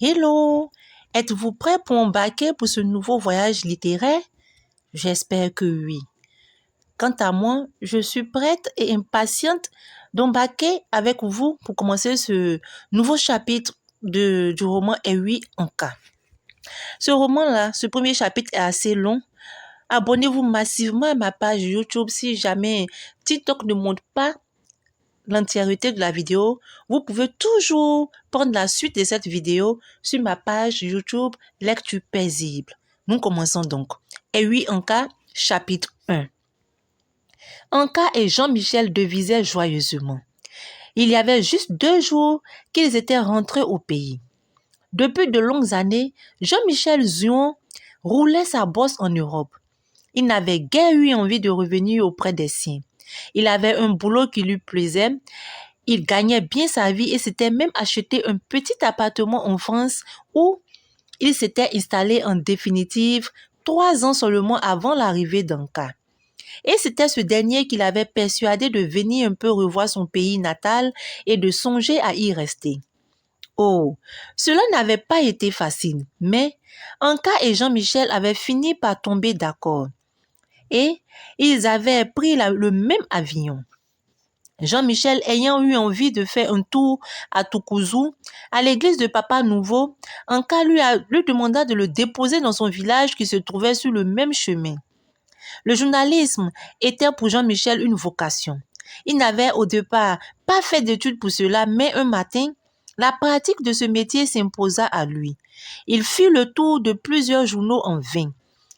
Hello! Êtes-vous prêt pour embarquer pour ce nouveau voyage littéraire? J'espère que oui. Quant à moi, je suis prête et impatiente d'embarquer avec vous pour commencer ce nouveau chapitre du roman Ewi Anka. Ce roman-là, ce premier chapitre est assez long. Abonnez-vous massivement à ma page YouTube si jamais TikTok ne montre pas l'entièreté de la vidéo. Vous pouvez toujours prendre la suite de cette vidéo sur ma page YouTube Lecture paisible. Nous commençons donc. Ewi Anka, chapitre 1. Anka et Jean-Michel devisaient joyeusement. Il y avait juste 2 jours qu'ils étaient rentrés au pays. Depuis de longues années, Jean-Michel Zuon roulait sa bosse en Europe. Il n'avait guère eu envie de revenir auprès des siens. Il avait un boulot qui lui plaisait. Il gagnait bien sa vie et s'était même acheté un petit appartement en France où il s'était installé en définitive 3 ans seulement avant l'arrivée d'Anka. Et c'était ce dernier qui l'avait persuadé de venir un peu revoir son pays natal et de songer à y rester. Oh, cela n'avait pas été facile, mais Anka et Jean-Michel avaient fini par tomber d'accord. Et ils avaient pris le même avion. Jean-Michel ayant eu envie de faire un tour à Tukuzu, à l'église de Papa Nouveau, Anka lui demanda de le déposer dans son village qui se trouvait sur le même chemin. Le journalisme était pour Jean-Michel une vocation. Il n'avait au départ pas fait d'études pour cela, mais un matin, la pratique de ce métier s'imposa à lui. Il fit le tour de plusieurs journaux en vain.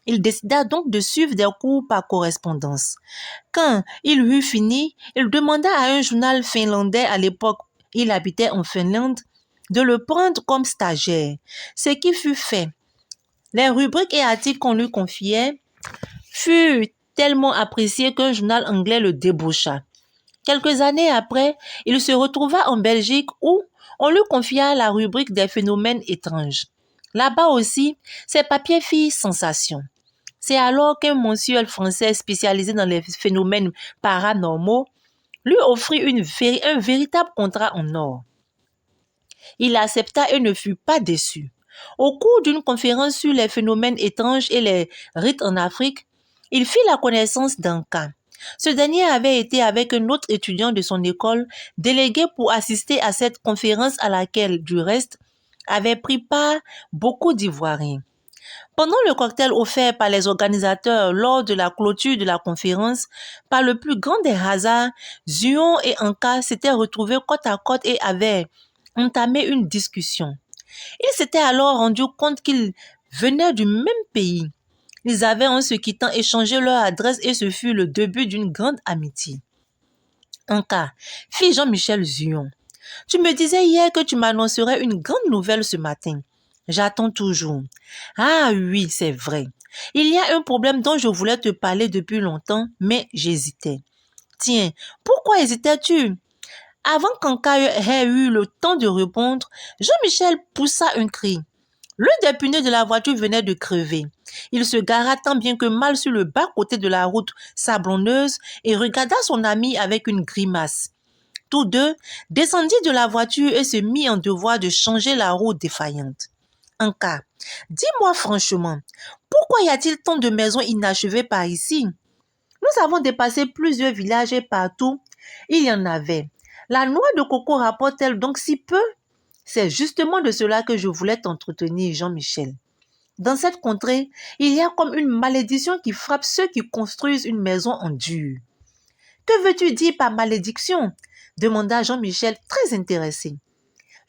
Il décida donc de suivre des cours par correspondance. Quand il eut fini, il demanda à un journal finlandais à l'époque, il habitait en Finlande, de le prendre comme stagiaire, ce qui fut fait. Les rubriques et articles qu'on lui confiait furent tellement appréciés qu'un journal anglais le débaucha. Quelques années après, il se retrouva en Belgique où on lui confia la rubrique des phénomènes étranges. Là-bas aussi, ses papiers firent sensation. C'est alors qu'un mensuel français spécialisé dans les phénomènes paranormaux lui offrit un véritable contrat en or. Il accepta et ne fut pas déçu. Au cours d'une conférence sur les phénomènes étranges et les rites en Afrique, il fit la connaissance d'Anka. Ce dernier avait été avec un autre étudiant de son école délégué pour assister à cette conférence à laquelle, du reste, avaient pris part beaucoup d'Ivoiriens. Pendant le cocktail offert par les organisateurs lors de la clôture de la conférence, par le plus grand des hasards, Zuon et Anka s'étaient retrouvés côte à côte et avaient entamé une discussion. Ils s'étaient alors rendus compte qu'ils venaient du même pays. Ils avaient en se quittant échangé leur adresse et ce fut le début d'une grande amitié. Anka, fit Jean-Michel Zuon, tu me disais hier que tu m'annoncerais une grande nouvelle ce matin. J'attends toujours. Ah oui, c'est vrai. Il y a un problème dont je voulais te parler depuis longtemps, mais j'hésitais. Tiens, pourquoi hésitais-tu? Avant qu'Anka ait eu le temps de répondre, Jean-Michel poussa un cri. L'un des pneus de la voiture venait de crever. Il se gara tant bien que mal sur le bas-côté de la route sablonneuse et regarda son ami avec une grimace. Tous deux descendirent de la voiture et se mirent en devoir de changer la roue défaillante. Anka, dis-moi franchement, pourquoi y a-t-il tant de maisons inachevées par ici? Nous avons dépassé plusieurs villages et partout, il y en avait. La noix de coco rapporte-t-elle donc si peu? C'est justement de cela que je voulais t'entretenir, Jean-Michel. Dans cette contrée, il y a comme une malédiction qui frappe ceux qui construisent une maison en dur. Que veux-tu dire par malédiction? Demanda Jean-Michel très intéressé.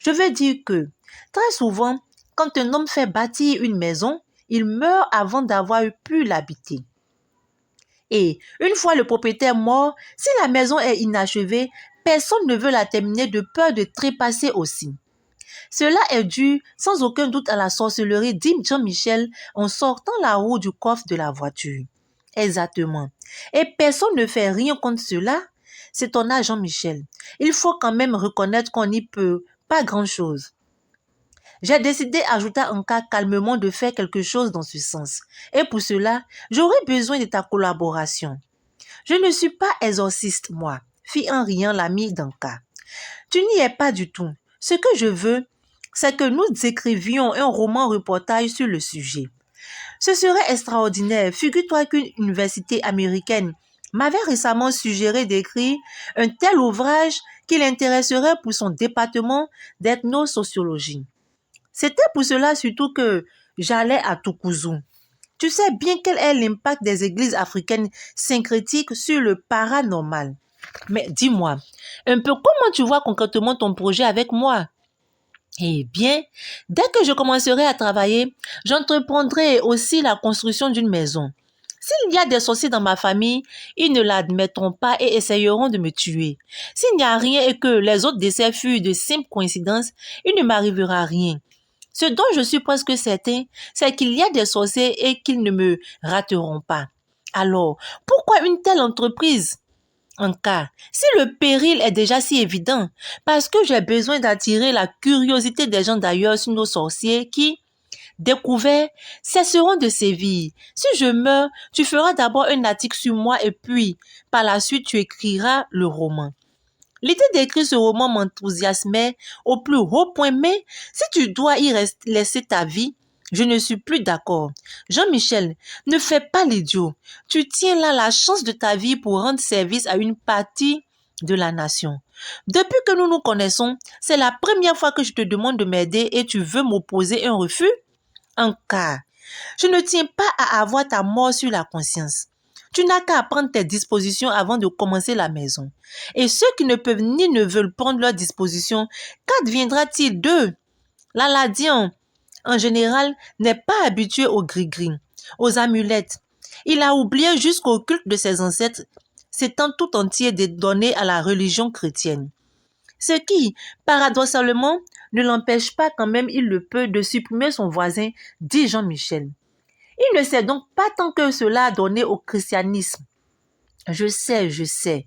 Je veux dire que, très souvent, quand un homme fait bâtir une maison, il meurt avant d'avoir pu l'habiter. Et une fois le propriétaire mort, si la maison est inachevée, personne ne veut la terminer de peur de trépasser aussi. Cela est dû sans aucun doute à la sorcellerie, dit Jean-Michel en sortant la roue du coffre de la voiture. Exactement. Et personne ne fait rien contre cela. C'est ton âge, Jean-Michel. Il faut quand même reconnaître qu'on n'y peut pas grand-chose. J'ai décidé, ajouta Anka calmement, de faire quelque chose dans ce sens. Et pour cela, j'aurai besoin de ta collaboration. Je ne suis pas exorciste, moi, fit en riant l'ami d'Anka. Tu n'y es pas du tout. Ce que je veux, c'est que nous écrivions un roman-reportage sur le sujet. Ce serait extraordinaire. Figure-toi qu'une université américaine m'avait récemment suggéré d'écrire un tel ouvrage qui l'intéresserait pour son département d'ethnosociologie. C'était pour cela surtout que j'allais à Tukuzu. Tu sais bien quel est l'impact des églises africaines syncrétiques sur le paranormal. Mais dis-moi, un peu comment tu vois concrètement ton projet avec moi? Eh bien, dès que je commencerai à travailler, j'entreprendrai aussi la construction d'une maison. S'il y a des sorciers dans ma famille, ils ne l'admettront pas et essayeront de me tuer. S'il n'y a rien et que les autres décès furent de simples coïncidences, il ne m'arrivera rien. Ce dont je suis presque certain, c'est qu'il y a des sorciers et qu'ils ne me rateront pas. Alors, pourquoi une telle entreprise? En cas, si le péril est déjà si évident, parce que j'ai besoin d'attirer la curiosité des gens d'ailleurs sur nos sorciers qui, découverts, cesseront de sévir. Si je meurs, tu feras d'abord un article sur moi et puis, par la suite, tu écriras le roman. L'idée d'écrire ce roman m'enthousiasmait au plus haut point, mais si tu dois laisser ta vie, je ne suis plus d'accord. Jean-Michel, ne fais pas l'idiot. Tu tiens là la chance de ta vie pour rendre service à une partie de la nation. Depuis que nous nous connaissons, c'est la première fois que je te demande de m'aider et tu veux m'opposer un refus? En cas, je ne tiens pas à avoir ta mort sur la conscience. Tu n'as qu'à prendre tes dispositions avant de commencer la maison. Et ceux qui ne peuvent ni ne veulent prendre leurs dispositions, qu'adviendra-t-il d'eux? L'Aladien, en général, n'est pas habitué aux gris-gris, aux amulettes. Il a oublié jusqu'au culte de ses ancêtres, s'étant tout entier donné à la religion chrétienne. Ce qui, paradoxalement, ne l'empêche pas quand même, il le peut, de supprimer son voisin, dit Jean-Michel. Il ne s'est donc pas tant que cela donné au christianisme. Je sais.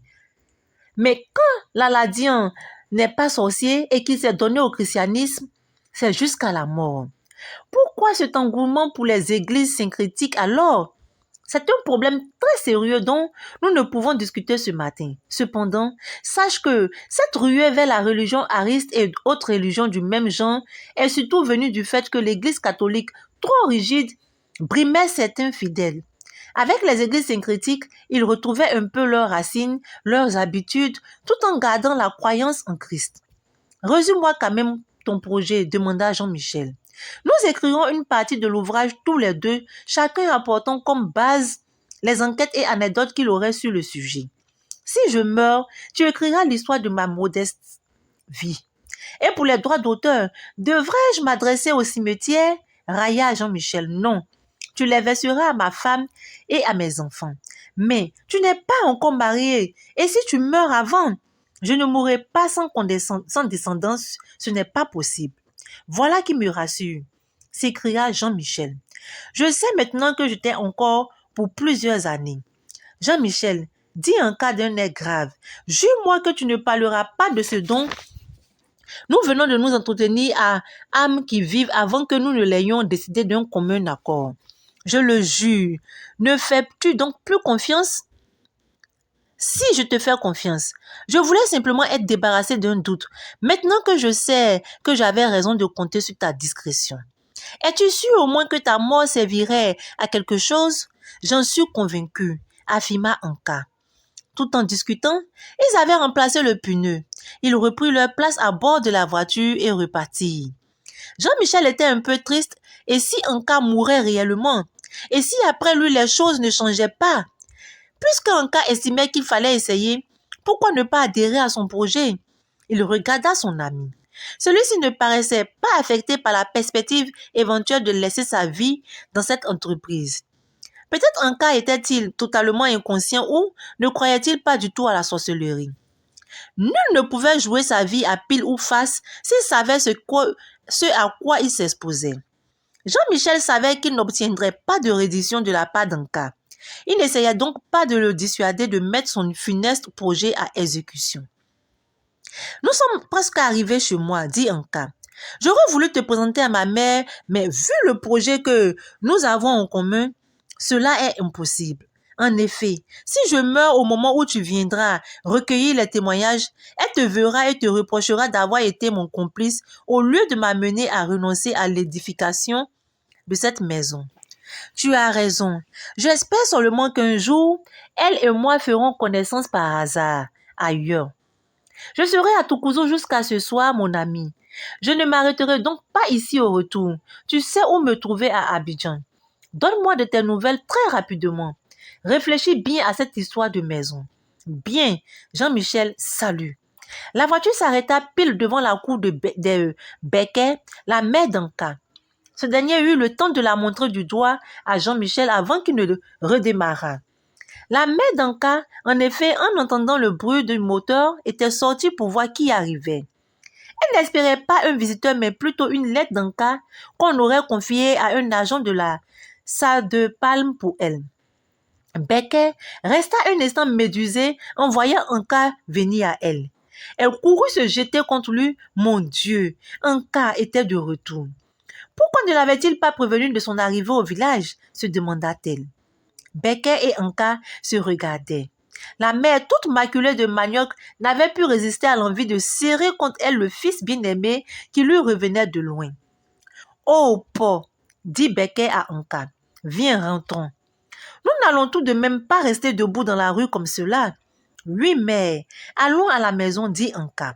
Mais quand l'Aladien n'est pas sorcier et qu'il s'est donné au christianisme, c'est jusqu'à la mort. Pourquoi cet engouement pour les églises syncrétiques alors? C'est un problème très sérieux dont nous ne pouvons discuter ce matin. Cependant, sache que cette ruée vers la religion ariste et autres religions du même genre est surtout venue du fait que l'Église catholique, trop rigide, brimait certains fidèles. Avec les églises syncrétiques, ils retrouvaient un peu leurs racines, leurs habitudes, tout en gardant la croyance en Christ. Résume-moi quand même ton projet, demanda Jean-Michel. Nous écrirons une partie de l'ouvrage tous les deux, chacun apportant comme base les enquêtes et anecdotes qu'il aurait sur le sujet. Si je meurs, tu écriras l'histoire de ma modeste vie. Et pour les droits d'auteur, devrais-je m'adresser au cimetière? Raya Jean-Michel, non. Tu les verseras à ma femme et à mes enfants. Mais tu n'es pas encore marié. Et si tu meurs avant, je ne mourrai pas sans descendance. Ce n'est pas possible. Voilà qui me rassure, s'écria Jean-Michel. Je sais maintenant que je t'ai encore pour plusieurs années. Jean-Michel, dis en cas d'un air grave, jure-moi que tu ne parleras pas de ce dont nous venons de nous entretenir à âme qui vive avant que nous ne l'ayons décidé d'un commun accord. Je le jure. Ne fais-tu donc plus confiance? Si je te fais confiance, je voulais simplement être débarrassé d'un doute. Maintenant que je sais que j'avais raison de compter sur ta discrétion. Es-tu sûr au moins que ta mort servirait à quelque chose? J'en suis convaincu, affirma Anka. Tout en discutant, ils avaient remplacé le pneu. Ils reprirent leur place à bord de la voiture et repartirent. Jean-Michel était un peu triste. Et si Anka mourait réellement? Et si après lui les choses ne changeaient pas? Puisque Anka estimait qu'il fallait essayer, pourquoi ne pas adhérer à son projet? Il regarda son ami. Celui-ci ne paraissait pas affecté par la perspective éventuelle de laisser sa vie dans cette entreprise. Peut-être Anka était-il totalement inconscient ou ne croyait-il pas du tout à la sorcellerie. Nul ne pouvait jouer sa vie à pile ou face s'il savait ce à quoi il s'exposait. Jean-Michel savait qu'il n'obtiendrait pas de reddition de la part d'Anka. Il n'essayait donc pas de le dissuader de mettre son funeste projet à exécution. Nous sommes presque arrivés chez moi, dit Anka. J'aurais voulu te présenter à ma mère, mais vu le projet que nous avons en commun, cela est impossible. En effet, si je meurs au moment où tu viendras recueillir les témoignages, elle te verra et te reprochera d'avoir été mon complice au lieu de m'amener à renoncer à l'édification de cette maison. Tu as raison. J'espère seulement qu'un jour, elle et moi ferons connaissance par hasard ailleurs. Je serai à Tukuzo jusqu'à ce soir, mon ami. Je ne m'arrêterai donc pas ici au retour. Tu sais où me trouver à Abidjan. Donne-moi de tes nouvelles très rapidement. Réfléchis bien à cette histoire de maison. Bien, Jean-Michel, salut. La voiture s'arrêta pile devant la cour de Becker, la mère d'Anka. Ce dernier eut le temps de la montrer du doigt à Jean-Michel avant qu'il ne le redémarrât. La mère d'Anka, en effet, en entendant le bruit du moteur, était sortie pour voir qui arrivait. Elle n'espérait pas un visiteur, mais plutôt une lettre d'Anka qu'on aurait confiée à un agent de la salle de Palme pour elle. Becker resta un instant médusé en voyant Anka venir à elle. Elle courut se jeter contre lui. Mon Dieu, Anka était de retour. Pourquoi ne l'avait-il pas prévenu de son arrivée au village se demanda-t-elle. Becker et Anka se regardaient. La mère, toute maculée de manioc, n'avait pu résister à l'envie de serrer contre elle le fils bien-aimé qui lui revenait de loin. « Oh, Po, dit Becker à Anka, viens, rentrons. Nous n'allons tout de même pas rester debout dans la rue comme cela. Oui, mais allons à la maison, dit Anka.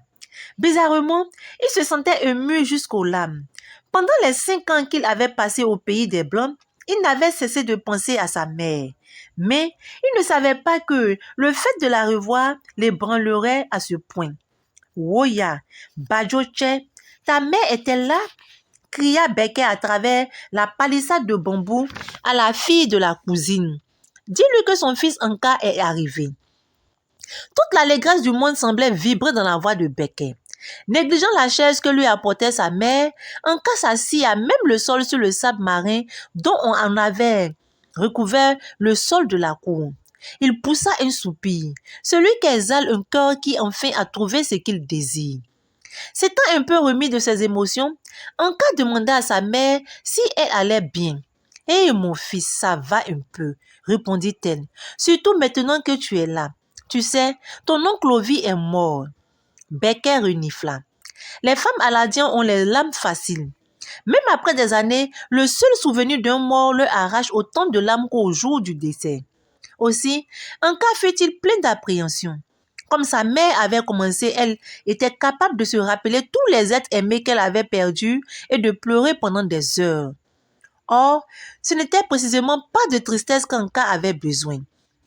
Bizarrement, il se sentait ému jusqu'aux larmes. Pendant les 5 ans qu'il avait passés au pays des Blancs, il n'avait cessé de penser à sa mère. Mais il ne savait pas que le fait de la revoir l'ébranlerait à ce point. « Woya, Badjoche, ta mère est là ?» cria Becker à travers la palissade de bambou à la fille de la cousine. « Dis-lui que son fils Anka est arrivé. » Toute l'allégresse du monde semblait vibrer dans la voix de Becker. Négligeant la chaise que lui apportait sa mère, Anka s'assit à même le sol sur le sable marin dont on en avait recouvert le sol de la cour. Il poussa un soupir, celui qui exhale un cœur qui enfin a trouvé ce qu'il désire. S'étant un peu remis de ses émotions, Anka demanda à sa mère si elle allait bien. « Eh mon fils, ça va un peu, » répondit-elle, « surtout maintenant que tu es là. Tu sais, ton oncle Ovi est mort. » Becker renifla. Les femmes aladiens ont les larmes faciles. Même après des années, le seul souvenir d'un mort leur arrache autant de larmes qu'au jour du décès. Aussi, Anka fut-il plein d'appréhension. Comme sa mère avait commencé, elle était capable de se rappeler tous les êtres aimés qu'elle avait perdus et de pleurer pendant des heures. Or, ce n'était précisément pas de tristesse qu'Anka avait besoin.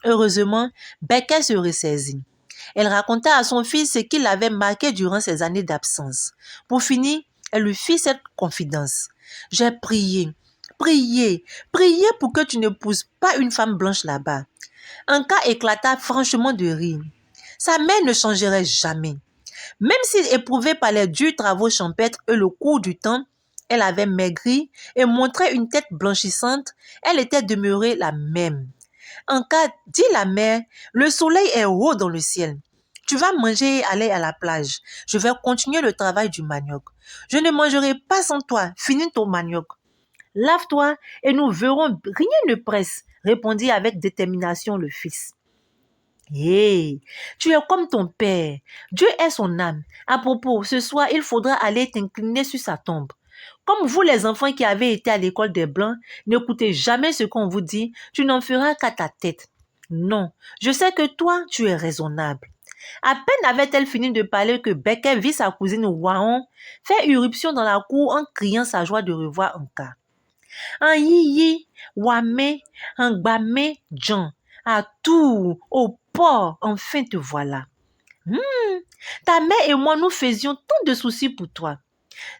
Heureusement, Becker se ressaisit. Elle raconta à son fils ce qui l'avait marqué durant ses années d'absence. Pour finir, elle lui fit cette confidence. « J'ai prié pour que tu n'épouses pas une femme blanche là-bas. » Anka éclata franchement de rire. Sa mère ne changerait jamais. Même si éprouvée par les durs travaux champêtres et le cours du temps, elle avait maigri et montrait une tête blanchissante, elle était demeurée la même. Anka, dit la mère, le soleil est haut dans le ciel. Tu vas manger et aller à la plage. Je vais continuer le travail du manioc. Je ne mangerai pas sans toi. Finis ton manioc. Lave-toi et nous verrons, rien ne presse, répondit avec détermination le fils. Hé, tu es comme ton père. Dieu est son âme. À propos, ce soir, il faudra aller t'incliner sur sa tombe. Comme vous les enfants qui avez été à l'école des Blancs, n'écoutez jamais ce qu'on vous dit, tu n'en feras qu'à ta tête. Non, je sais que toi, tu es raisonnable. À peine avait-elle fini de parler que Becker vit sa cousine Waon faire irruption dans la cour en criant sa joie de revoir Anka. En yiyi, wame, en gbame, Jean, à tout, au port, enfin te voilà. Ta mère et moi, nous faisions tant de soucis pour toi.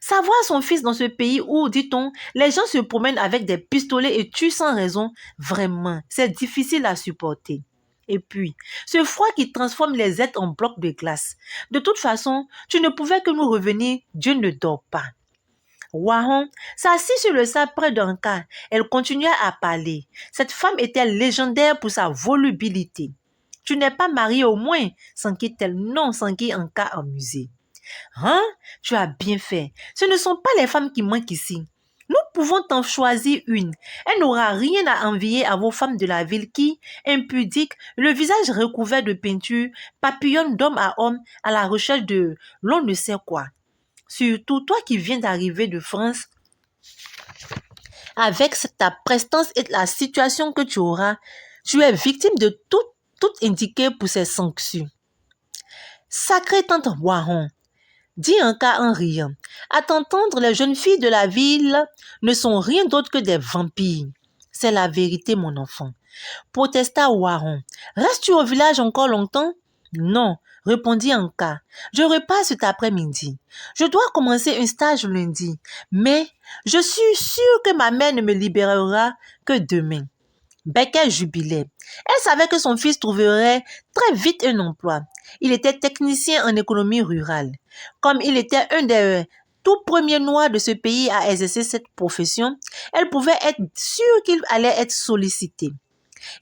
Savoir son fils dans ce pays où, dit-on, les gens se promènent avec des pistolets et tuent sans raison, vraiment, c'est difficile à supporter. Et puis, ce froid qui transforme les êtres en blocs de glace. De toute façon, tu ne pouvais que nous revenir, Dieu ne dort pas. Wahon s'assit sur le sable près d'Anka. Elle continua à parler. Cette femme était légendaire pour sa volubilité. Tu n'es pas marié au moins, s'enquit-elle. Non, s'enquit Anka amusée. Hein? Tu as bien fait. Ce ne sont pas les femmes qui manquent ici. Nous pouvons t'en choisir une. Elle n'aura rien à envier à vos femmes de la ville qui, impudiques, le visage recouvert de peinture, papillonnent d'homme à homme à la recherche de l'on ne sait quoi. Surtout toi qui viens d'arriver de France, avec ta prestance et la situation que tu auras, tu es victime de tout indiqué pour ces sanctions. Sacrée tante Waron, dit Anka en riant. À t'entendre, les jeunes filles de la ville ne sont rien d'autre que des vampires. C'est la vérité, mon enfant. Protesta Waron. Restes-tu au village encore longtemps? Non, répondit Anka. Je repasse cet après-midi. Je dois commencer un stage lundi, mais je suis sûre que ma mère ne me libérera que demain. Becker jubilait. Elle savait que son fils trouverait très vite un emploi. Il était technicien en économie rurale. Comme il était un des tout premiers noirs de ce pays à exercer cette profession, elle pouvait être sûre qu'il allait être sollicité.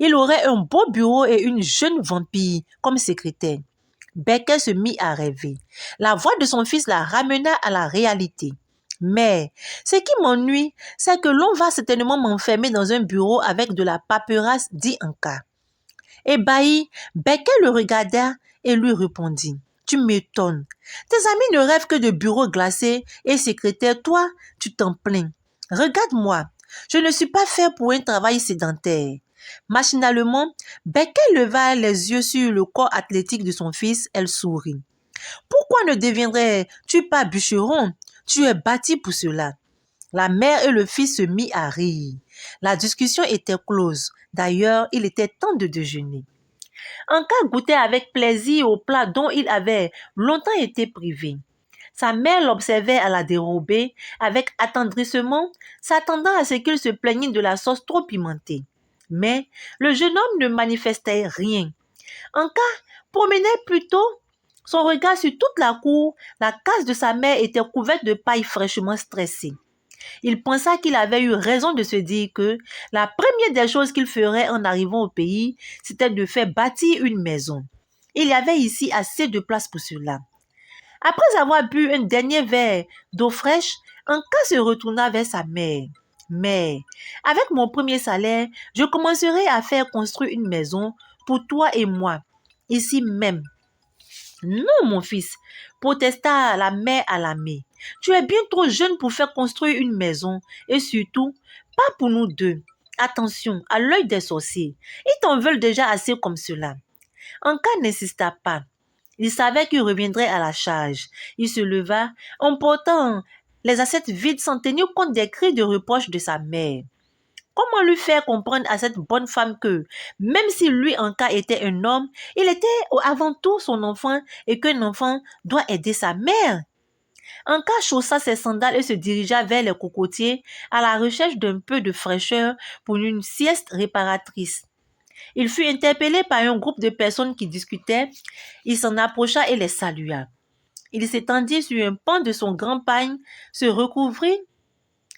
Il aurait un beau bureau et une jeune vampire comme secrétaire. Becker se mit à rêver. La voix de son fils la ramena à la réalité. Mais ce qui m'ennuie, c'est que l'on va certainement m'enfermer dans un bureau avec de la paperasse, dit Anka. Ébahi, Becker le regarda et lui répondit. Tu m'étonnes. Tes amis ne rêvent que de bureaux glacés et secrétaires. Toi, tu t'en plains. Regarde-moi. Je ne suis pas fait pour un travail sédentaire. Machinalement, Becker leva les yeux sur le corps athlétique de son fils. Elle sourit. Pourquoi ne deviendrais-tu pas bûcheron? Tu es bâti pour cela. La mère et le fils se mirent à rire. La discussion était close. D'ailleurs, il était temps de déjeuner. Anka goûtait avec plaisir au plat dont il avait longtemps été privé. Sa mère l'observait à la dérobée avec attendrissement, s'attendant à ce qu'il se plaignît de la sauce trop pimentée. Mais le jeune homme ne manifestait rien. Anka promenait plutôt son regard sur toute la cour. La case de sa mère était couverte de paille fraîchement stressée. Il pensa qu'il avait eu raison de se dire que la première des choses qu'il ferait en arrivant au pays, c'était de faire bâtir une maison. Il y avait ici assez de place pour cela. Après avoir bu un dernier verre d'eau fraîche, Anka se retourna vers sa mère. Mais, avec mon premier salaire, je commencerai à faire construire une maison pour toi et moi, ici même. Non, mon fils, protesta la mère alarmée. Tu es bien trop jeune pour faire construire une maison et surtout, pas pour nous deux. Attention, à l'œil des sorciers, ils t'en veulent déjà assez comme cela. Anka n'insista pas. Il savait qu'il reviendrait à la charge. Il se leva, emportant les assiettes vides sans tenir compte des cris de reproche de sa mère. Comment lui faire comprendre à cette bonne femme que, même si lui, Anka, était un homme, il était avant tout son enfant et qu'un enfant doit aider sa mère? Anka chaussa ses sandales et se dirigea vers les cocotiers à la recherche d'un peu de fraîcheur pour une sieste réparatrice. Il fut interpellé par un groupe de personnes qui discutaient. Il s'en approcha et les salua. Il s'étendit sur un pan de son grand pagne, se recouvrit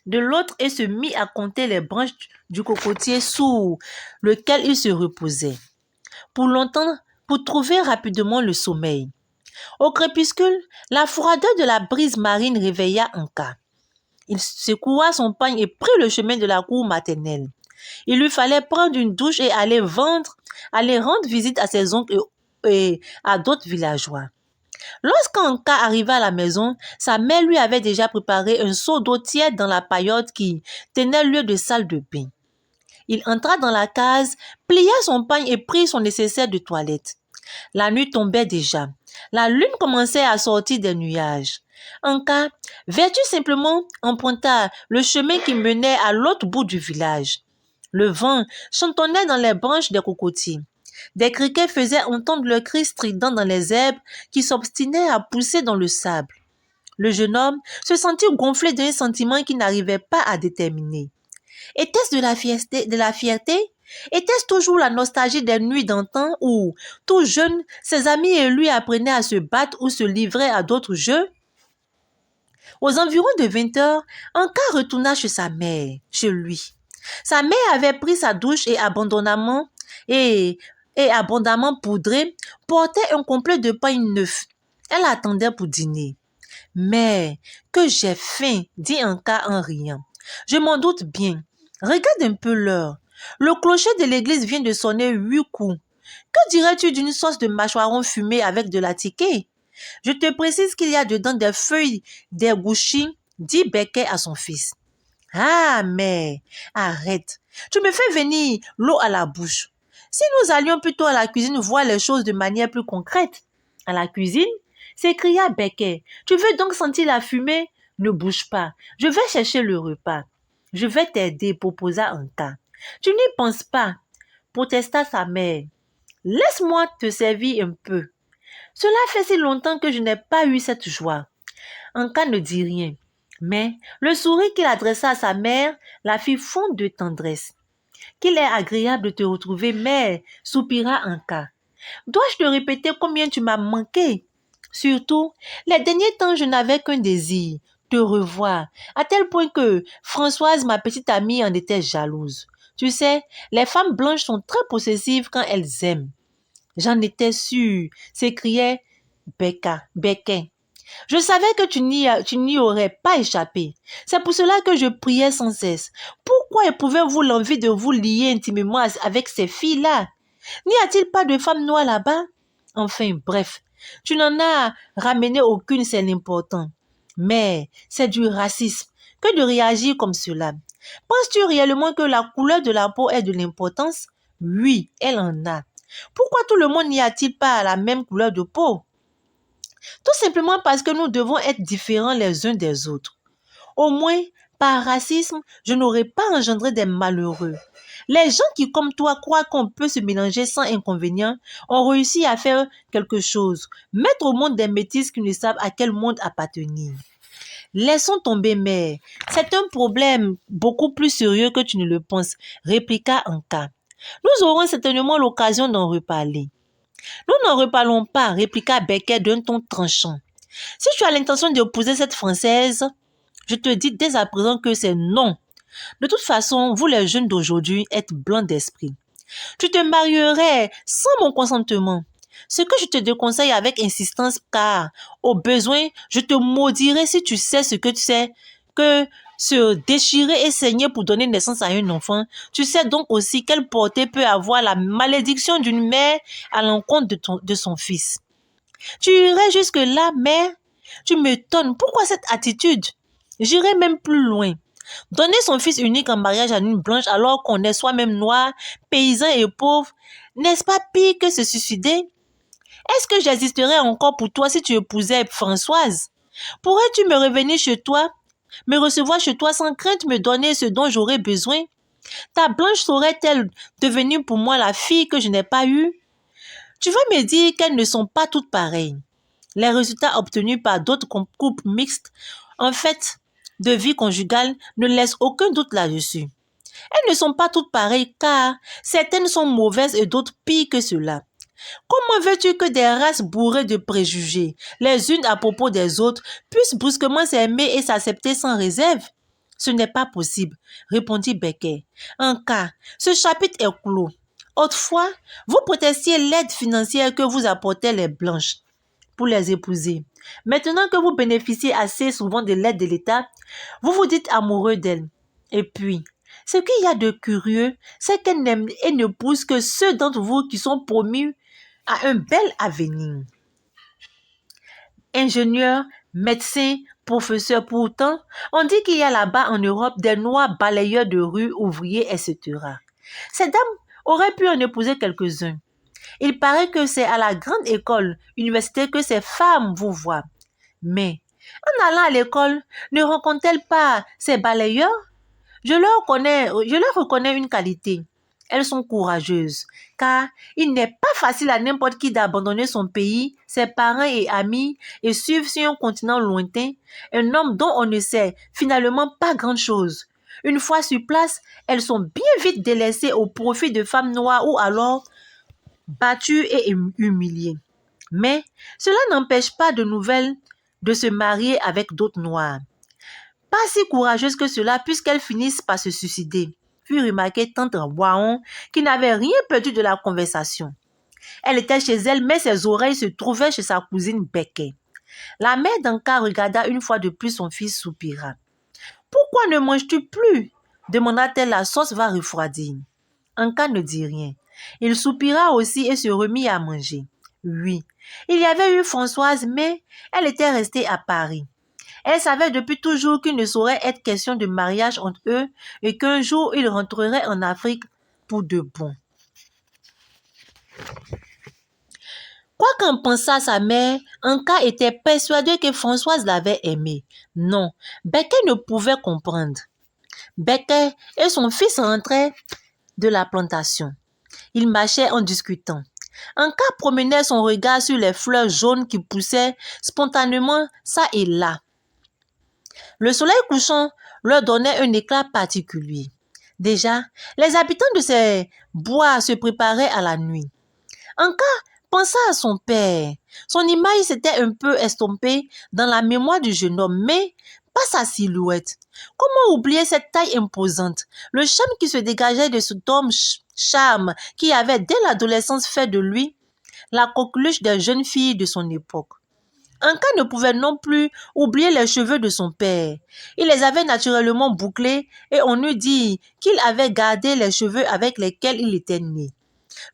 de l'autre et se mit à compter les branches du cocotier sous lequel il se reposait, pour trouver rapidement le sommeil. Au crépuscule, la froideur de la brise marine réveilla Anka. Il secoua son pagne et prit le chemin de la cour maternelle. Il lui fallait prendre une douche et aller rendre visite à ses oncles et à d'autres villageois. Lorsqu'Anka arriva à la maison, sa mère lui avait déjà préparé un seau d'eau tiède dans la paillote qui tenait lieu de salle de bain. Il entra dans la case, plia son pagne et prit son nécessaire de toilette. La nuit tombait déjà. La lune commençait à sortir des nuages. Anka, vêtu simplement, emprunta le chemin qui menait à l'autre bout du village. Le vent chantonnait dans les branches des cocotiers. Des criquets faisaient entendre leurs cris stridents dans les herbes qui s'obstinaient à pousser dans le sable. Le jeune homme se sentit gonflé d'un sentiment qu'il n'arrivait pas à déterminer. Était-ce de la fierté? Était-ce toujours la nostalgie des nuits d'antan où, tout jeune, ses amis et lui apprenaient à se battre ou se livraient à d'autres jeux? Aux environs de 20 heures, Anka retourna chez sa mère, chez lui. Sa mère avait pris sa douche et abandamment poudré, portait un complet de pain neuf. Elle attendait pour dîner. Mais que j'ai faim, dit Anka en riant. Je m'en doute bien. Regarde un peu l'heure. Le clocher de l'église vient de sonner 8 coups. Que dirais-tu d'une sauce de mâchoiron fumé avec de la tiquée? Je te précise qu'il y a dedans des feuilles d'ergouchis, dit Becket à son fils. Ah, mais arrête. Tu me fais venir l'eau à la bouche. Si nous allions plutôt à la cuisine voir les choses de manière plus concrète. À la cuisine? S'écria Becket. Tu veux donc sentir la fumée? Ne bouge pas. Je vais chercher le repas. Je vais t'aider, proposa Anka. Tu n'y penses pas, protesta sa mère. Laisse-moi te servir un peu. Cela fait si longtemps que je n'ai pas eu cette joie. Anka ne dit rien, mais le sourire qu'il adressa à sa mère la fit fondre de tendresse. Qu'il est agréable de te retrouver, mère, soupira Anka. Dois-je te répéter combien tu m'as manqué? Surtout, les derniers temps, je n'avais qu'un désir, te revoir, à tel point que Françoise, ma petite amie, en était jalouse. Tu sais, les femmes blanches sont très possessives quand elles aiment. J'en étais sûre, s'écriait Becket. Je savais que tu n'y aurais pas échappé. C'est pour cela que je priais sans cesse. Pourquoi éprouvez-vous l'envie de vous lier intimement avec ces filles-là? N'y a-t-il pas de femmes noires là-bas? Enfin, bref, tu n'en as ramené aucune, c'est l'important. Mais c'est du racisme que de réagir comme cela. Penses-tu réellement que la couleur de la peau est de l'importance? Oui, elle en a. Pourquoi tout le monde n'y a-t-il pas la même couleur de peau? Tout simplement parce que nous devons être différents les uns des autres. Au moins, par racisme, je n'aurais pas engendré des malheureux. Les gens qui, comme toi, croient qu'on peut se mélanger sans inconvénient ont réussi à faire quelque chose, mettre au monde des métis qui ne savent à quel monde appartenir. Laissons tomber, mère. C'est un problème beaucoup plus sérieux que tu ne le penses, répliqua Anka. Nous aurons certainement l'occasion d'en reparler. Nous n'en reparlons pas, répliqua Becket d'un ton tranchant. Si tu as l'intention d'épouser cette Française, je te dis dès à présent que c'est non. De toute façon, vous les jeunes d'aujourd'hui êtes blancs d'esprit. Tu te marierais sans mon consentement. Ce que je te déconseille avec insistance, car au besoin, je te maudirai si tu sais ce que tu sais, que se déchirer et saigner pour donner naissance à un enfant. Tu sais donc aussi quelle portée peut avoir la malédiction d'une mère à l'encontre de son fils. Tu irais jusque-là, mère? Tu m'étonnes. Pourquoi cette attitude? J'irai même plus loin. Donner son fils unique en mariage à une blanche alors qu'on est soi-même noir, paysan et pauvre, n'est-ce pas pire que se suicider? Est-ce que j'existerais encore pour toi si tu épousais Françoise? Pourrais-tu me revenir chez toi, me recevoir chez toi sans crainte me donner ce dont j'aurais besoin? Ta blanche saurait-elle devenir pour moi la fille que je n'ai pas eue? Tu vas me dire qu'elles ne sont pas toutes pareilles. Les résultats obtenus par d'autres couples mixtes, en fait, de vie conjugale, ne laissent aucun doute là-dessus. Elles ne sont pas toutes pareilles car certaines sont mauvaises et d'autres pires que cela. Comment veux-tu que des races bourrées de préjugés, les unes à propos des autres, puissent brusquement s'aimer et s'accepter sans réserve? Ce n'est pas possible, répondit Becket. En cas, ce chapitre est clos. Autrefois, vous protestiez l'aide financière que vous apportaient les blanches pour les épouser. Maintenant que vous bénéficiez assez souvent de l'aide de l'État, vous vous dites amoureux d'elle. Et puis, ce qu'il y a de curieux, c'est qu'elle n'aime et ne pousse que ceux d'entre vous qui sont promis à un bel avenir. Ingénieurs, médecins, professeurs, pourtant, on dit qu'il y a là-bas en Europe des noirs balayeurs de rue, ouvriers, etc. Ces dames auraient pu en épouser quelques-uns. Il paraît que c'est à la grande école universitaire que ces femmes vous voient. Mais, en allant à l'école, ne rencontrent-elles pas ces balayeurs? Je leur reconnais une qualité. Elles sont courageuses, car il n'est pas facile à n'importe qui d'abandonner son pays, ses parents et amis et suivre sur un continent lointain un homme dont on ne sait finalement pas grand-chose. Une fois sur place, elles sont bien vite délaissées au profit de femmes noires ou alors battues et humiliées. Mais cela n'empêche pas de nouvelles de se marier avec d'autres noirs. Pas si courageuses que cela puisqu'elles finissent par se suicider, puis remarquer tante Waon qui n'avait rien perdu de la conversation. Elle était chez elle, mais ses oreilles se trouvaient chez sa cousine Becket. La mère d'Anka regarda une fois de plus son fils soupira. Pourquoi Pourquoi ne manges-tu plus? Demanda-t-elle, la sauce va refroidir. Anka ne dit rien. Il soupira aussi et se remit à manger. Oui, il y avait eu Françoise, mais elle était restée à Paris. Elle savait depuis toujours qu'il ne saurait être question de mariage entre eux et qu'un jour il rentrerait en Afrique pour de bon. Quoi qu'en pensât sa mère, Anka était persuadée que Françoise l'avait aimée. Non, Becker ne pouvait comprendre. Becker et son fils rentraient de la plantation. Ils marchaient en discutant. Anka promenait son regard sur les fleurs jaunes qui poussaient spontanément ça et là. Le soleil couchant leur donnait un éclat particulier. Déjà, les habitants de ces bois se préparaient à la nuit. Anka pensa à son père. Son image s'était un peu estompée dans la mémoire du jeune homme, mais pas sa silhouette. Comment oublier cette taille imposante, le charme qui se dégageait de cet homme charme qui avait dès l'adolescence fait de lui la coqueluche des jeunes filles de son époque. Anka ne pouvait non plus oublier les cheveux de son père. Il les avait naturellement bouclés et on eût dit qu'il avait gardé les cheveux avec lesquels il était né.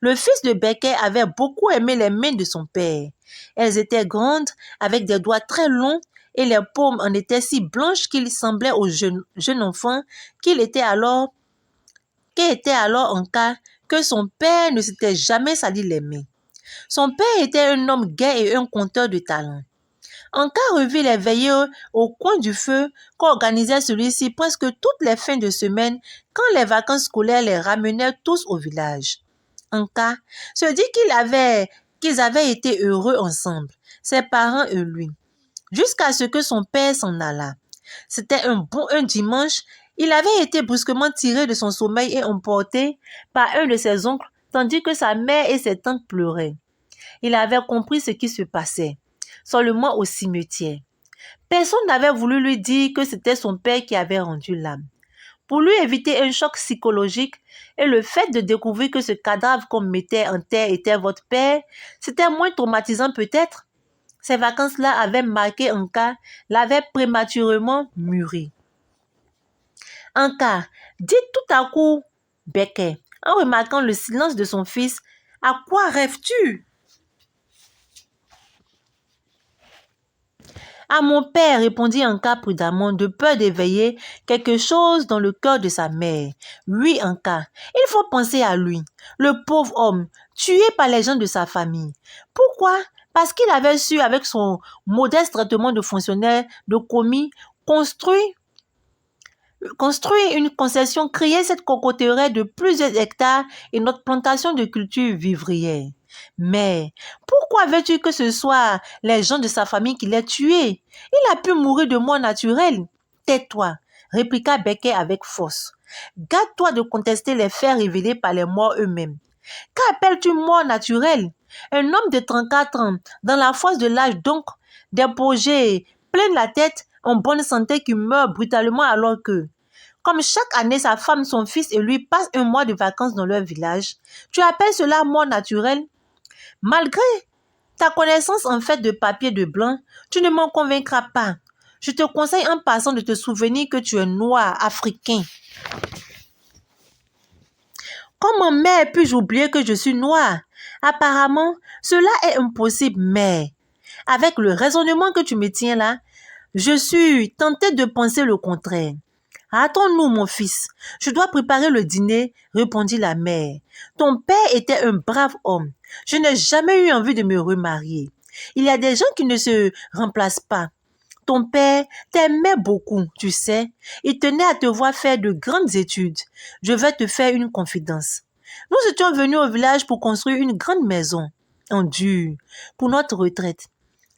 Le fils de Becker avait beaucoup aimé les mains de son père. Elles étaient grandes, avec des doigts très longs, et les paumes en étaient si blanches qu'il semblait au jeune enfant qu'était alors Anka que son père ne s'était jamais sali les mains. Son père était un homme gai et un conteur de talent. Anka revit les veillées au coin du feu qu'organisait celui-ci presque toutes les fins de semaine quand les vacances scolaires les ramenaient tous au village. Anka se dit qu'ils avaient été heureux ensemble, ses parents et lui, jusqu'à ce que son père s'en allât. C'était un dimanche, il avait été brusquement tiré de son sommeil et emporté par un de ses oncles, tandis que sa mère et ses tantes pleuraient. Il avait compris ce qui se passait, seulement au cimetière. Personne n'avait voulu lui dire que c'était son père qui avait rendu l'âme. Pour lui éviter un choc psychologique et le fait de découvrir que ce cadavre qu'on mettait en terre était votre père, c'était moins traumatisant peut-être. Ces vacances-là avaient marqué Anka, l'avaient prématurément mûri. Anka dit tout à coup Becker, en remarquant le silence de son fils, « À quoi rêves-tu » ? À mon père, répondit Anka prudemment, de peur d'éveiller quelque chose dans le cœur de sa mère. Oui, Anka, il faut penser à lui, le pauvre homme, tué par les gens de sa famille. Pourquoi? Parce qu'il avait su, avec son modeste traitement de fonctionnaire, de commis, construire une concession, créer cette cocoterie de plusieurs hectares et notre plantation de culture vivrière. Mais pourquoi veux-tu que ce soit les gens de sa famille qui l'aient tué? Il a pu mourir de mort naturelle. Tais-toi, répliqua Becker avec force. Garde-toi de contester les faits révélés par les morts eux-mêmes. Qu'appelles-tu mort naturelle? Un homme de 34 ans, dans la force de l'âge donc, des projets, plein de la tête, en bonne santé, qui meurt brutalement alors que, comme chaque année, sa femme, son fils et lui passent un mois de vacances dans leur village, tu appelles cela mort naturelle? Malgré ta connaissance en fait de papier de blanc, tu ne m'en convaincras pas. Je te conseille en passant de te souvenir que tu es noir, africain. Comment, mère, puis-je oublier que je suis noir? Apparemment, cela est impossible, mère. Avec le raisonnement que tu me tiens là, je suis tentée de penser le contraire. Attends-nous, mon fils. Je dois préparer le dîner, répondit la mère. Ton père était un brave homme. Je n'ai jamais eu envie de me remarier. Il y a des gens qui ne se remplacent pas. Ton père t'aimait beaucoup, tu sais. Il tenait à te voir faire de grandes études. Je vais te faire une confidence. Nous étions venus au village pour construire une grande maison, en dur, pour notre retraite.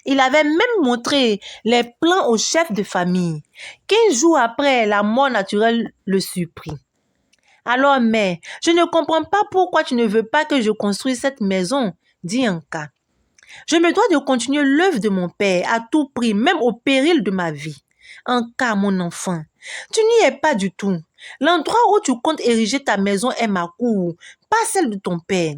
Il avait même montré les plans au chef de famille. 15 jours après, la mort naturelle le surprit. Alors, mère, je ne comprends pas pourquoi tu ne veux pas que je construise cette maison, dit Anka. Je me dois de continuer l'œuvre de mon père à tout prix, même au péril de ma vie. Anka, mon enfant, tu n'y es pas du tout. L'endroit où tu comptes ériger ta maison est ma cour, pas celle de ton père.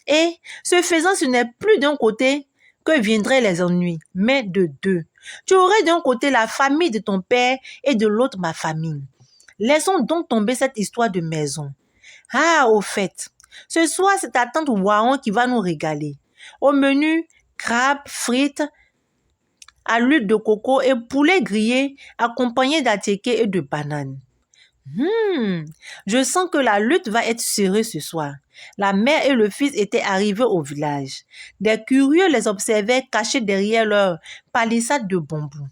Et, ce faisant, ce n'est plus d'un côté que viendraient les ennuis, mais de deux. Tu aurais d'un côté la famille de ton père et de l'autre ma famille. Laissons donc tomber cette histoire de maison. Ah, au fait, ce soir, c'est ta tante Waon qui va nous régaler. Au menu, crabes, frites, à l'huile de coco et poulet grillé accompagné d'attiéké et de bananes. Je sens que la lutte va être serrée ce soir. La mère et le fils étaient arrivés au village. Des curieux les observaient cachés derrière leur palissade de bambou.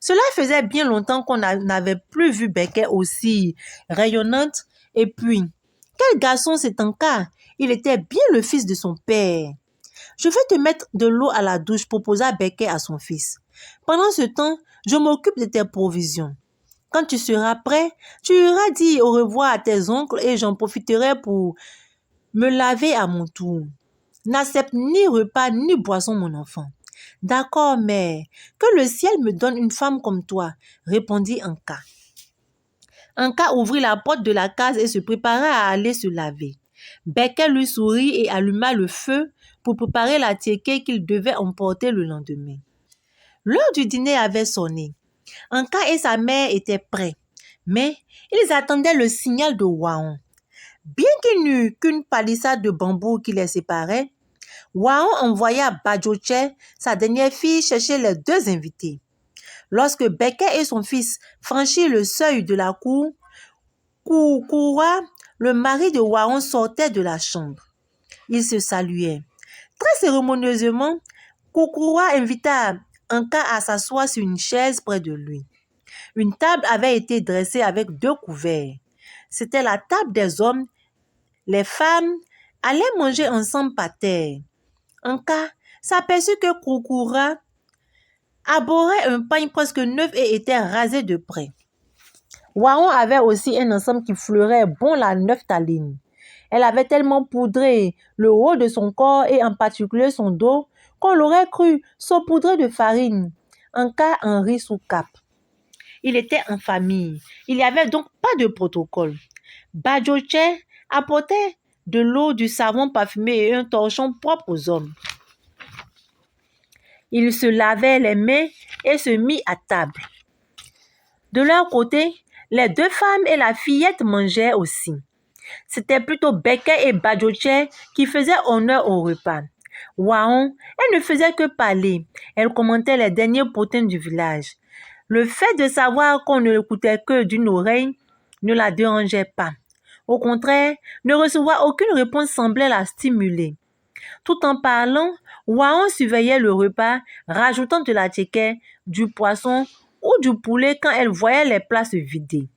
Cela faisait bien longtemps qu'on n'avait plus vu Becket aussi rayonnante. Et puis, quel garçon c'est encore? Il était bien le fils de son père. Je vais te mettre de l'eau à la douche, proposa Becket à son fils. Pendant ce temps, je m'occupe de tes provisions. Quand tu seras prêt, tu iras dire au revoir à tes oncles et j'en profiterai pour me laver à mon tour. N'accepte ni repas ni boisson, mon enfant. D'accord, mère, que le ciel me donne une femme comme toi, répondit Anka. Anka ouvrit la porte de la case et se prépara à aller se laver. Becket lui sourit et alluma le feu pour préparer la tiéké qu'il devait emporter le lendemain. L'heure du dîner avait sonné. Anka et sa mère étaient prêts, mais ils attendaient le signal de Waon. Bien qu'il n'y eût qu'une palissade de bambou qui les séparait, Waon envoya Badjoche, sa dernière fille, chercher les deux invités. Lorsque Becket et son fils franchirent le seuil de la cour, Koukoura, le mari de Waon, sortait de la chambre. Ils se saluaient. Très cérémonieusement, Koukoura invita Anka à s'asseoir sur une chaise près de lui. Une table avait été dressée avec 2 couverts. C'était la table des hommes. Les femmes allaient manger ensemble par terre. Anka s'aperçut que Koukoura arborait un pagne presque neuf et était rasé de près. Waon avait aussi un ensemble qui fleurait bon la nephtaline. Elle avait tellement poudré le haut de son corps et en particulier son dos qu'on l'aurait cru saupoudré de farine. Anka en rit sous cap. Il était en famille. Il n'y avait donc pas de protocole. Badjoche apportait de l'eau, du savon parfumé et un torchon propre aux hommes. Ils se lavaient les mains et se mirent à table. De leur côté, les 2 femmes et la fillette mangeaient aussi. C'était plutôt Becket et Badjoche qui faisaient honneur au repas. Waon, elle ne faisait que parler. Elle commentait les derniers potins du village. Le fait de savoir qu'on ne l'écoutait que d'une oreille ne la dérangeait pas. Au contraire, ne recevoir aucune réponse semblait la stimuler. Tout en parlant, Waon surveillait le repas, rajoutant de la tiéké, du poisson ou du poulet quand elle voyait les plats se vider.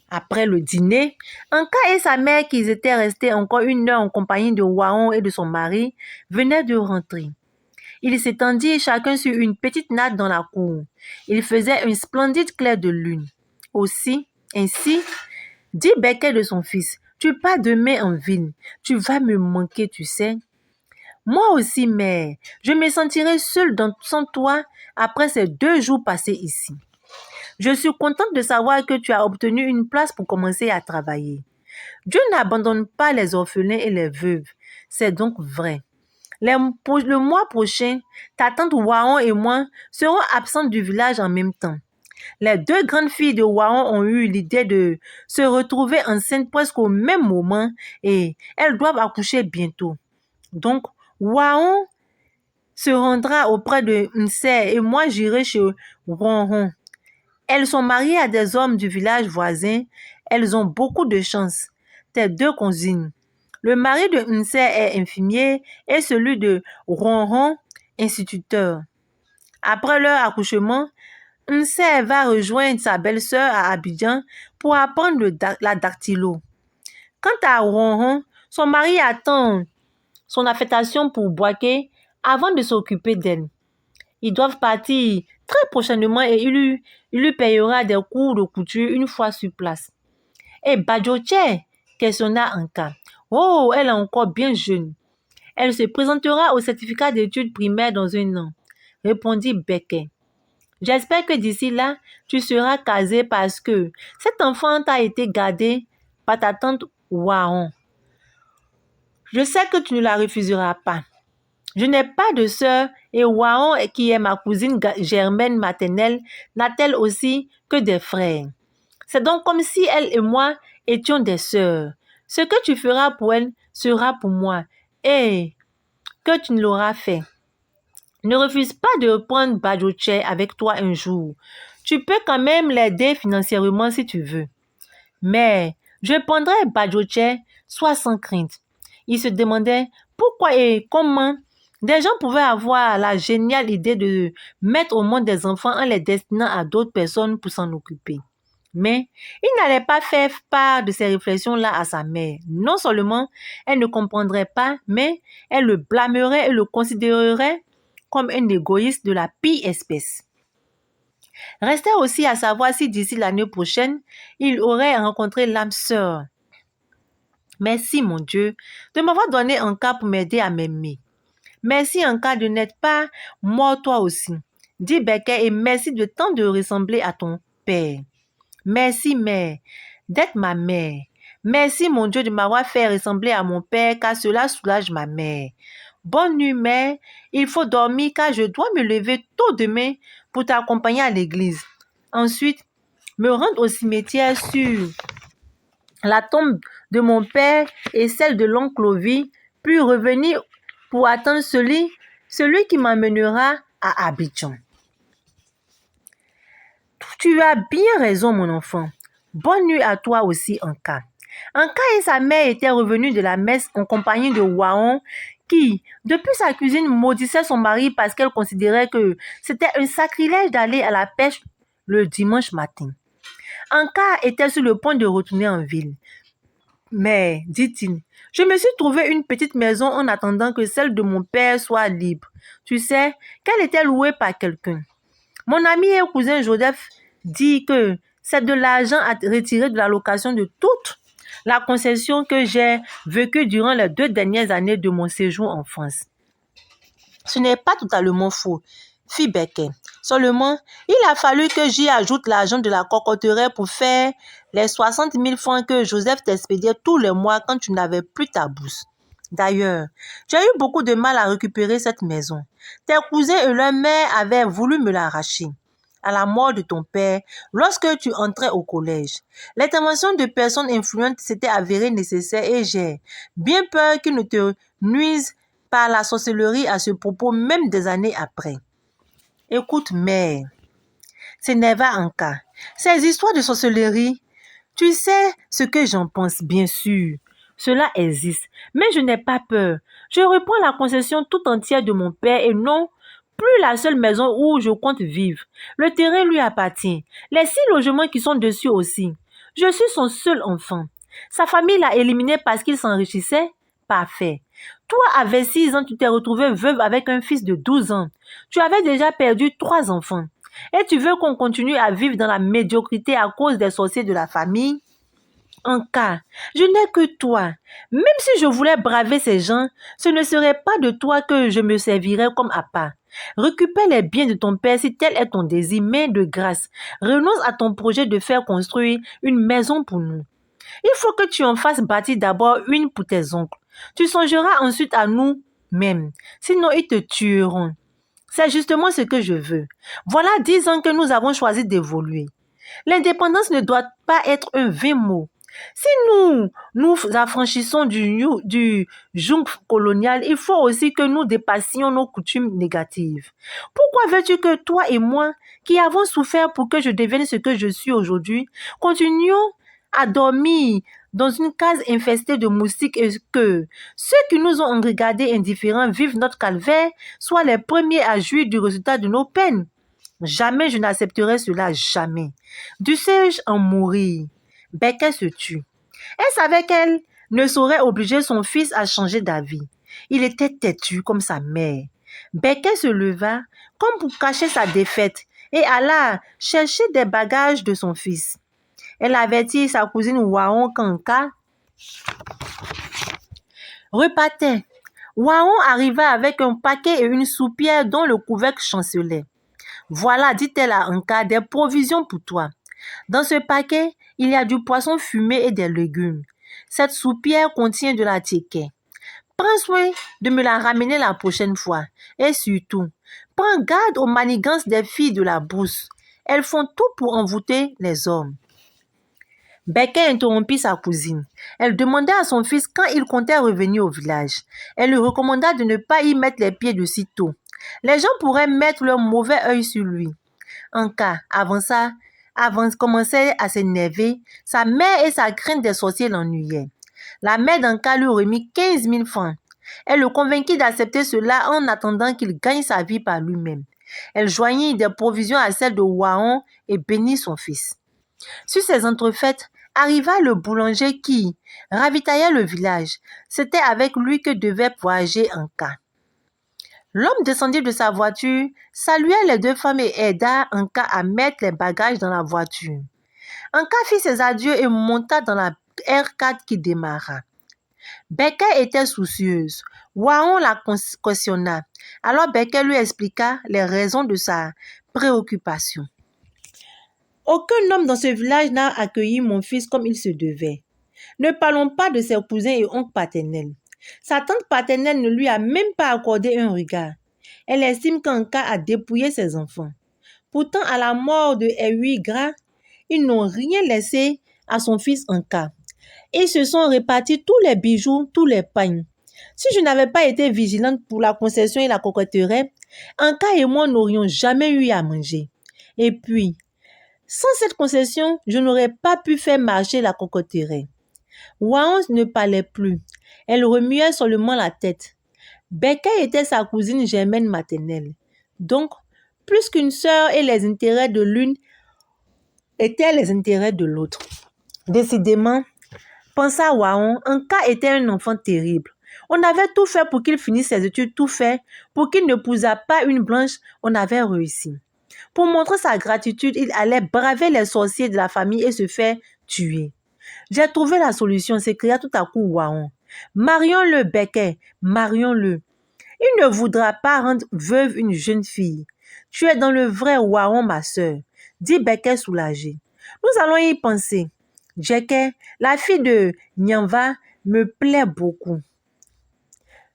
Après le dîner, Anka et sa mère, qui étaient restés encore 1 heure en compagnie de Waon et de son mari, venaient de rentrer. Ils s'étendirent chacun sur une petite natte dans la cour. Il faisait un splendide clair de lune. Ainsi, dit Becket de son fils, « Tu pars demain en ville. Tu vas me manquer, tu sais. » « Moi aussi, mère, je me sentirai seule sans toi après ces 2 jours passés ici. Je suis contente de savoir que tu as obtenu une place pour commencer à travailler. Dieu n'abandonne pas les orphelins et les veuves. C'est donc vrai. Le mois prochain, ta tante Waon et moi serons absentes du village en même temps. Les 2 grandes filles de Waon ont eu l'idée de se retrouver enceintes presque au même moment et elles doivent accoucher bientôt. Donc, Waon se rendra auprès de Nser et moi j'irai chez Ronron. Elles sont mariées à des hommes du village voisin. Elles ont beaucoup de chance. Tes 2 cousines. Le mari de Nser est infirmier et celui de Ronron, instituteur. Après leur accouchement, Nser va rejoindre sa belle-sœur à Abidjan pour apprendre la dactylo. Quant à Ronron, son mari attend son affectation pour Boaké avant de s'occuper d'elle. Ils doivent partir très prochainement et il lui payera des cours de couture une fois sur place. Et Badjoche, questionna Anka. Oh, elle est encore bien jeune. Elle se présentera au certificat d'études primaires dans 1 an, répondit Becket. J'espère que d'ici là, tu seras casé parce que cet enfant t'a été gardé par ta tante Waon. Je sais que tu ne la refuseras pas. Je n'ai pas de sœur et Waon, qui est ma cousine germaine maternelle, n'a-t-elle aussi que des frères. C'est donc comme si elle et moi étions des sœurs. Ce que tu feras pour elle sera pour moi. Et que tu ne l'auras fait. Ne refuse pas de prendre Bajoche avec toi un jour. Tu peux quand même l'aider financièrement si tu veux. Mais je prendrai Bajoche, soit sans crainte. Il se demandait pourquoi et comment des gens pouvaient avoir la géniale idée de mettre au monde des enfants en les destinant à d'autres personnes pour s'en occuper. Mais il n'allait pas faire part de ces réflexions-là à sa mère. Non seulement elle ne comprendrait pas, mais elle le blâmerait et le considérerait comme un égoïste de la pire espèce. Restait aussi à savoir si d'ici l'année prochaine, il aurait rencontré l'âme sœur. Merci, mon Dieu, de m'avoir donné un cas pour m'aider à m'aimer. Merci, un cas de n'être pas mort toi aussi. Dis Becket et merci de tant de ressembler à ton père. Merci, mère, d'être ma mère. Merci, mon Dieu, de m'avoir fait ressembler à mon père, car cela soulage ma mère. Bonne nuit, mère. Il faut dormir, car je dois me lever tôt demain pour t'accompagner à l'église. Ensuite, me rendre au cimetière sur la tombe de mon père et celle de l'oncle Clovis, puis revenir pour attendre celui qui m'emmènera à Abidjan. Tu as bien raison, mon enfant. Bonne nuit à toi aussi, Anka. Anka et sa mère étaient revenus de la messe en compagnie de Waon, qui, depuis sa cuisine, maudissait son mari parce qu'elle considérait que c'était un sacrilège d'aller à la pêche le dimanche matin. Anka était sur le point de retourner en ville. Mais, dit-il, je me suis trouvé une petite maison en attendant que celle de mon père soit libre. Tu sais, qu'elle était louée par quelqu'un. Mon ami et cousin Joseph dit que c'est de l'argent à retirer de la location de toute la concession que j'ai vécue durant les 2 dernières années de mon séjour en France. Ce n'est pas totalement faux, fit Becket. Seulement, il a fallu que j'y ajoute l'argent de la cocoterie pour faire les 60 000 francs que Joseph t'expédiait tous les mois quand tu n'avais plus ta bourse. D'ailleurs, j'ai eu beaucoup de mal à récupérer cette maison. Tes cousins et leur mère avaient voulu me l'arracher. À la mort de ton père, lorsque tu entrais au collège, l'intervention de personnes influentes s'était avérée nécessaire et j'ai bien peur qu'ils ne te nuisent par la sorcellerie à ce propos même des années après. Écoute, mère, s'énerva Anka. Ces histoires de sorcellerie, tu sais ce que j'en pense, bien sûr. Cela existe, mais je n'ai pas peur. Je reprends la concession tout entière de mon père et non plus la seule maison où je compte vivre. Le terrain lui appartient. Les 6 logements qui sont dessus aussi. Je suis son seul enfant. Sa famille l'a éliminé parce qu'il s'enrichissait. Parfait. Toi, à 26 ans, tu t'es retrouvée veuve avec un fils de 12 ans. Tu avais déjà perdu 3 enfants. Et tu veux qu'on continue à vivre dans la médiocrité à cause des sorciers de la famille? Anka, je n'ai que toi. Même si je voulais braver ces gens, ce ne serait pas de toi que je me servirais comme appât. Récupère les biens de ton père si tel est ton désir, mais de grâce, renonce à ton projet de faire construire une maison pour nous. Il faut que tu en fasses bâtir d'abord une pour tes oncles. Tu songeras ensuite à nous-mêmes, sinon ils te tueront. C'est justement ce que je veux. Voilà 10 ans que nous avons choisi d'évoluer. L'indépendance ne doit pas être un vain mot. Si nous affranchissons du joug colonial, il faut aussi que nous dépassions nos coutumes négatives. Pourquoi veux-tu que toi et moi, qui avons souffert pour que je devienne ce que je suis aujourd'hui, continuions à dormir dans une case infestée de moustiques et que ceux qui nous ont regardés indifférents vivent notre calvaire soient les premiers à jouir du résultat de nos peines? Jamais je n'accepterai cela, jamais. Dussé-je en mourir? Becket se tut. Elle savait qu'elle ne saurait obliger son fils à changer d'avis. Il était têtu comme sa mère. Becket se leva comme pour cacher sa défaite et alla chercher des bagages de son fils. Elle avertit sa cousine Waon qu'Anka repartait. Waon arriva avec un paquet et une soupière dont le couvercle chancelait. Voilà, dit-elle à Anka, des provisions pour toi. Dans ce paquet, il y a du poisson fumé et des légumes. Cette soupière contient de la tiquet. Prends soin de me la ramener la prochaine fois. Et surtout, prends garde aux manigances des filles de la brousse. Elles font tout pour envoûter les hommes. Becker interrompit sa cousine. Elle demanda à son fils quand il comptait revenir au village. Elle lui recommanda de ne pas y mettre les pieds de sitôt. Les gens pourraient mettre leur mauvais œil sur lui. Anka, avant commençait à s'énerver. Sa mère et sa crainte des sorciers l'ennuyaient. La mère d'Anka lui remit 15 000 francs. Elle le convainquit d'accepter cela en attendant qu'il gagne sa vie par lui-même. Elle joignit des provisions à celles de Waon et bénit son fils. Sur ces entrefaites, arriva le boulanger qui ravitaillait le village. C'était avec lui que devait voyager Anka. L'homme descendit de sa voiture, salua les deux femmes et aida Anka à mettre les bagages dans la voiture. Anka fit ses adieux et monta dans la R4 qui démarra. Becker était soucieuse. Waon la cautionna. Alors Becker lui expliqua les raisons de sa préoccupation. Aucun homme dans ce village n'a accueilli mon fils comme il se devait. Ne parlons pas de ses cousins et oncles paternels. Sa tante paternelle ne lui a même pas accordé un regard. Elle estime qu'Anka a dépouillé ses enfants. Pourtant, à la mort de Ewi Gra, ils n'ont rien laissé à son fils Anka. Ils se sont répartis tous les bijoux, tous les pagnes. Si je n'avais pas été vigilante pour la concession et la coquetterie, Anka et moi n'aurions jamais eu à manger. Et puis, sans cette concession, je n'aurais pas pu faire marcher la coquetterie. Waon ne parlait plus. Elle remuait seulement la tête. Becker était sa cousine germaine maternelle. Donc, plus qu'une sœur et les intérêts de l'une étaient les intérêts de l'autre. Décidément, pensa Waon, Anka était un enfant terrible. On avait tout fait pour qu'il finisse ses études, tout fait pour qu'il ne n'épousât pas une blanche, on avait réussi. Pour montrer sa gratitude, il allait braver les sorciers de la famille et se faire tuer. J'ai trouvé la solution, s'écria tout à coup Waon. Marions-le, Becker, marions-le. Il ne voudra pas rendre veuve une jeune fille. Tu es dans le vrai, Waon, ma sœur, dit Becker soulagé. Nous allons y penser. Jecker, la fille de Nyamba, me plaît beaucoup.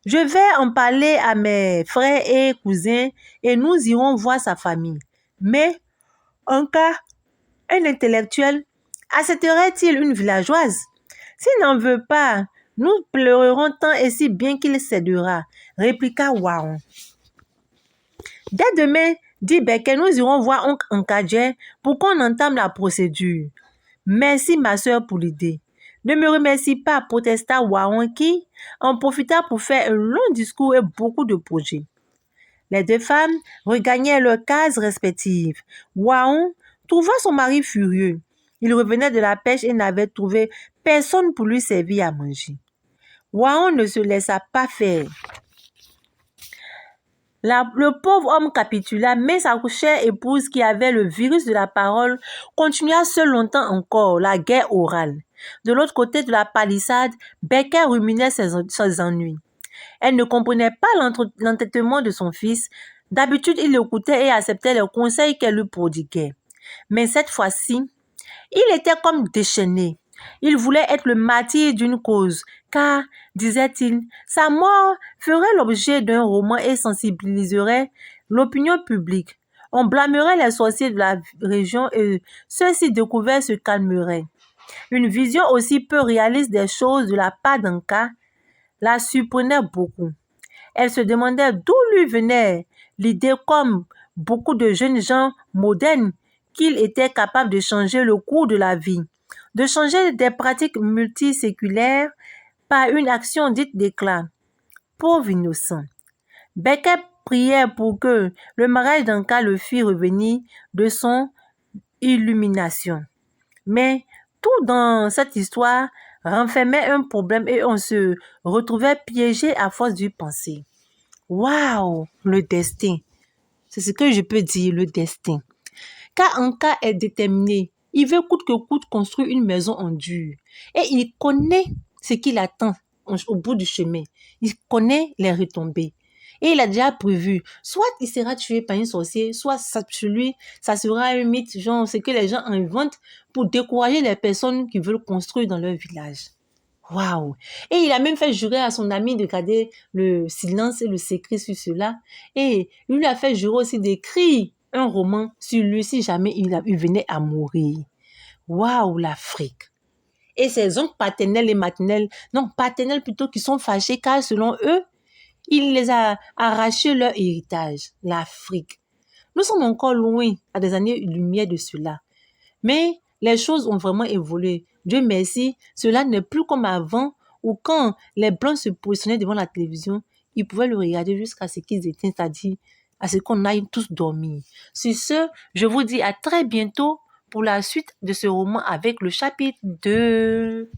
Je vais en parler à mes frères et cousins et nous irons voir sa famille. Mais, Anka, un intellectuel, accepterait-il une villageoise? S'il n'en veut pas, nous pleurerons tant et si bien qu'il cédera, répliqua Waon. Dès demain, dit Becker, nous irons voir oncle Ankadje pour qu'on entame la procédure. Merci ma sœur pour l'idée. Ne me remercie pas, protesta Waon qui en profita pour faire un long discours et beaucoup de projets. Les deux femmes regagnaient leurs cases respectives. Waon trouva son mari furieux. Il revenait de la pêche et n'avait trouvé personne pour lui servir à manger. Waon ne se laissa pas faire. Le pauvre homme capitula, mais sa chère épouse, qui avait le virus de la parole, continua seule longtemps encore la guerre orale. De l'autre côté de la palissade, Becker ruminait ses ennuis. Elle ne comprenait pas l'entêtement de son fils. D'habitude, il l'écoutait et acceptait les conseils qu'elle lui prodiguait. Mais cette fois-ci, il était comme déchaîné. Il voulait être le martyr d'une cause, car, disait-il, sa mort ferait l'objet d'un roman et sensibiliserait l'opinion publique. On blâmerait les sorciers de la région et ceux-ci découverts se calmeraient. Une vision aussi peu réaliste des choses de la part d'Anka la surprenait beaucoup. Elle se demandait d'où lui venait l'idée, comme beaucoup de jeunes gens modernes, qu'il était capable de changer le cours de la vie, de changer des pratiques multiséculaires par une action dite d'éclat. Pauvre innocent. Becker priait pour que le mariage d'Anka le fît revenir de son illumination. Mais tout dans cette histoire renfermait un problème et on se retrouvait piégé à force d'y penser. Waouh, le destin. C'est ce que je peux dire, le destin. Car Anka est déterminé. Il veut coûte que coûte construire une maison en dur. Et il connaît ce qu'il attend au bout du chemin. Il connaît les retombées. Et il a déjà prévu, soit il sera tué par une sorcière, soit chez lui, ça sera un mythe, genre ce que les gens inventent pour décourager les personnes qui veulent construire dans leur village. Waouh! Et il a même fait jurer à son ami de garder le silence et le secret sur cela. Et il lui a fait jurer aussi d'écrire un roman sur lui si jamais il venait à mourir. Waouh, l'Afrique! et ses oncles paternels et maternels, non, paternels plutôt, qui sont fâchés car selon eux, il les a arraché leur héritage, l'Afrique. Nous sommes encore loin à des années-lumière de cela. Mais les choses ont vraiment évolué. Dieu merci, cela n'est plus comme avant où quand les Blancs se positionnaient devant la télévision, ils pouvaient le regarder jusqu'à ce qu'ils éteignent, c'est-à-dire à ce qu'on aille tous dormir. Sur ce, je vous dis à très bientôt pour la suite de ce roman avec le chapitre 2.